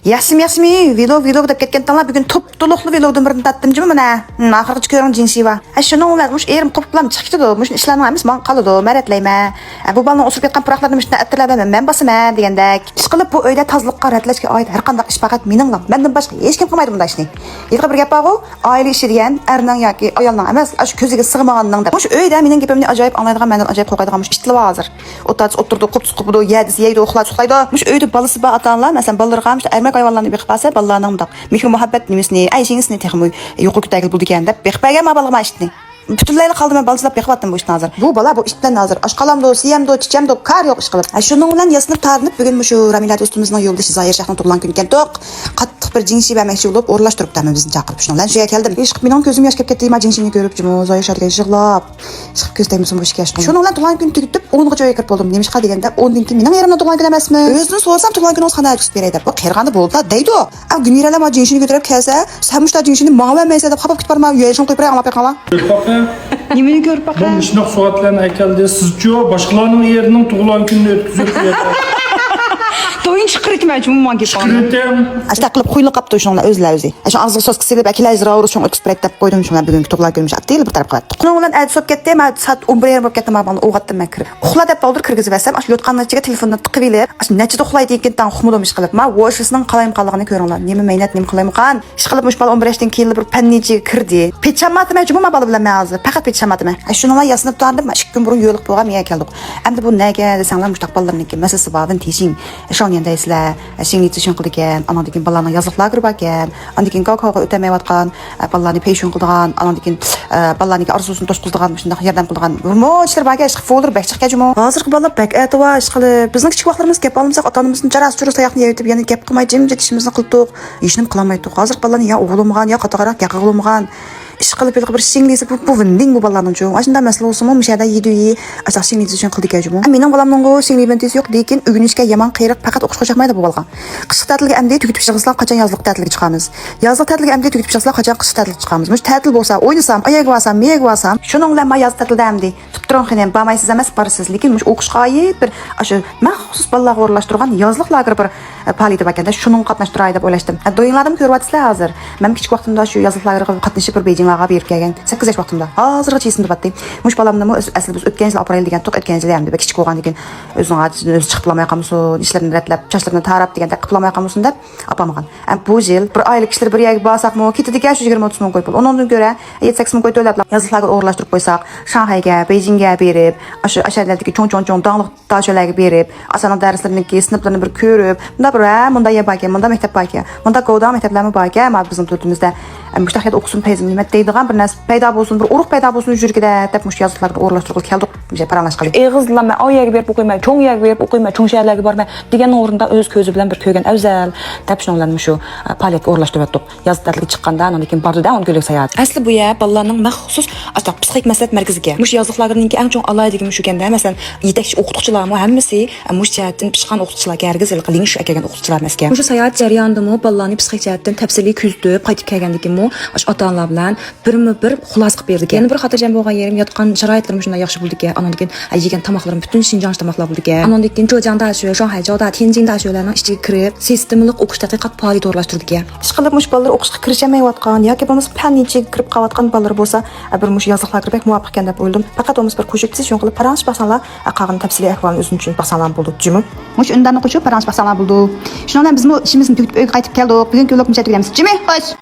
Yaxshimi, vlog deb ketgan tanlab bugun to'liqli vlogdan birini tatdim jimi mana. Oxirgi ko'ring jinsi va. Shuni ularmish erim qoplam chiqdi, mush ishlarni emas, men qoladi, maratlayman. Bu balni o'sib ketgan puroqlarni mushni attirlaman, men bosaman degandek. Ish qilib bu uyda tozliqqa ratlashga oid har qanday ish faqat meninglar. Mendan boshqa hech kim qilmaydi bunday ishni. Yig'i bir gap bor-ku, oila ishi degan erning yoki ayolning emas, shu ko'ziga sig'maganning deb. Mush uyda mening gapimni ajoyib anglaydigan, mendan ajoyib qo'yadigan mush ishlar hozir. O'tirdi, qopdi, yeydi, uxlaydi. Mush uyda balasi bor ota-onalar, masalan, balalarga ermak hayvonlarni beqib qolsa, balalarning bundoq mehr muhabbat nimasini, ayishingizni texmi yo'qib ketagil bo'ldi ekan deb beqib bergan balag'ima ishni. Butunlayla qoldim men balsilab beqib bu ishni hozir. Bu bala bu ishdan hozir oshqalamdo, siyamdo, chichamdo kar yo'q ish qilib. Shuning bilan yasinib tarinib bugun shu Ramila do'stimizning yo'ldoshi Zoir Shahning tug'ilgan kuni ekan. To'q qattiq bir jinsi bermoqchi bo'lib o'rlashtiribdi bizni chaqirib. Shundan shu yerga keldim. Ish qilib mening ko'zim yosh kelib ketdi, men jinsini ko'rib jimo Zoir Shahga yig'lab. Chiqib ko'zdaymiz bu ishga yosh. Shuning bilan tug'ilgan kun tugitib 10 ga joyga kirib bo'ldim. Nima ish qil deganda 10 dan keyin mening yerimda tug'ilgan kun emasmi? O'zini so'rasam tug'ilgan kun o'z xonada chiqib beray deb. Bu qirg'anda bo'ldi deydi. Ab Gumiralar ma jinsini ko'tarib kelsa, sen mushta jinsini ma'lummaysa deb xabar ketib borma, yeyishni qo'yib beray, olib qo'yqala. Nimani ko'rib baqa? Bu ishnoq soatlarni aykaldi. Sizchi boshqalarning yerining tug'ilgan kunini o'tkazib qo'yadi. To'yin chiqirtmaychi umuman gap bor. Chiqirtam. Ashta qilib qo'yilib qapti shunlar o'zlari. Shu og'zga so'z qilib akilaz ravur shun ekspert deb qo'ydim shunlar bugungi tug'ilgan kunimiz atdil bir taraf qildi. Quning bilan adsob ketdi, men soat 11 bo'lib ketdim, men o'g'atdim men kirib. Uxla deb bo'ldir kirgizib bersam, shu yotqandan ichiga telefonni tiqib elib, shu nechida uxlaydi ekan uxmadim ish qilib. Men voshisining qalayim qolganini ko'ringlar. Nima mehnat, nima qilayim qan? Ish qilib mush bala 11 yoshdan keyin bir pannichiga kirdi. Pechamatma juma bala bilan men hozir faqat pechamatma. Shuninglar yasinib turdim, 2 kun burun yo'liq bo'lgan men keldik. Endi bu nega desanglar mustaqballarniki masalasi bordan teshing. Ishongandaysizlar. Singli tishon qilgan, anadagi balalarning yozliqlari kirib ekan, anadagi qo'qoqqa o'tamayotgan, balalarni peshon qilgan, anadagi balalarning arzusini to'shqizdigan, shunday yordam qilgan. Mo'chlar barga ish qilib bekchiqga jumo. Hozirgi balalar bek atva ish qilib, bizning kichik vaqtlarimiz gap olmasak, ota-onamizning jaras churus oyoqni yeyib, yana gap qilmay jimjit ishimizni qildik. Ishni qilmaydik. Hozir balalarning ya o'g'limgan, ya qatag'aroq, ya qig'limgan ish qilib bir singlisi bu vending bu balalarning uchun. Ashunda masala o'simi mishada yedi-yi, asas singlisi uchun qildik jumo. Mening balamning singli bentisi yo'q, lekin o'ginishga yomon qiyriq faqat o'qishga chiqmaydi bu balaga. Qishki ta'tilga amdi tugitib chiqsizlar, qachon yozliq ta'tilga chiqamiz. Yozliq ta'tilga amdi tugitib chiqsizlar, qachon qishki ta'tilga chiqamiz. Mush ta'til bo'lsa, o'ynasam, ayaga bosam, miyaga bosam, shuning bilan men yoz ta'tilda amdi tuttiron xinem bormaysiz emas, borsiz, lekin mush o'qishga oid bir shu maxsus balalarga o'rlashtirgan yozliq lager bir palida bakanda shuning qatnashtiray deb o'ylashdim. Do'yinlarim ko'ryapsizlar hozir. Men kichik vaqtimda shu yozliq lagerga qatnashib bir Beijinglarga berib kelgan. 8 yosh vaqtimda. Hozirgacha esimda batdi. Mush balamni asli biz o'tgan yil aprel degan to'q o'tgan yil ham deb kichik bo'lgan degan o'zi chiqib qolmay qolmasin, ishlarini ratlab, chochlarini tarab degan qilmay qolmasin deb apamagan. Bu yil bir oylik ishlar bir yerga borsaqmi, ketadigan shu 20-30 ming qo'yib, ondan ko'ra 7-8 ming qo'yib to'lab yozliqlarga o'rlashtirib qo'ysak, Shanxayga, Beijingga berib, shu asharlardagi cho'ng donglik tashalarga berib, asalni darslarniki sinflarni bir ko'rib, bunda yeb ekan, bunda maktab bor ekan, bunda qo'da maktablarmi bor ekan, men bizning to'rtimizda mushtahiyat o'qisin payzim nima deydigan bir narsa paydo bo'lsin, bir urug' paydo bo'lsin yurgida deb mush yozliqlarga o'rlashtirib keldik, bize paralash qilib. Eg'izlama, oyaga berib o'qiyman, cho'ng yerga berib o'qiyman, cho'ng shaharlarga bormay degan o'rinda o'z ko'zi bilan bir ko'rgan afzal deb shunlarni shu faoliyatga o'rlashtirib o'tdik. Yoz ta'tiliga chiqqandan lekin bordi-da o'n kunlik sayohat. Asli bu ya balalarning maxsus asli psixik maslahat markaziga. Mush yozliqlarning eng chong alaydigimi shu ekanda, masalan, yetakchi o'qituvchilarmi hammasi mush jihatdan pishqan o'qituvchilarga hargiz qiling shu kelgan o'qituvchilar emasga. Mush sayohat jarayonidami balalarni psixik jihatdan tafsiliy kuzatib qaytib kelganligimi ota-onalar bilan bir xulosa qilib berdik. Yana bir xotirjam bo'lgan yerim yotgan sharoitlarim shunday yaxshi bo'ldi ekan. Andan keyin yegan tamoqlarim butun Xinjiang tamoqlar bo'ldi ekan. Andan keyin Zhejiang dashi, Shanghai Zhouda, Tianjin dashilarning ichiga kirib, sistemli o'qish tadqiqot faoliyati o'rlashtirdik ekan. Ish qilib mush bolalar o'qishga kirishamayotgan yoki bo'lmasa fannichiga kirib qolayotgan bolalar bo'lsa, bir mush yozliqlarga bek muvofiq ekan deb o'yladim. Faqat o'miz bir qo'shibsiz shun qilib paranj basanlar, qolgan tafsiliy ahvolni o'zim uchun basanlar bo'ldi. Jimi. Mush undan qo'shib paranj basanlar bo'ldi. Shundan biz ishimizni tugatib uyga qaytib keldik. Bugun kunlik mushatiga Jimi, xo'sh.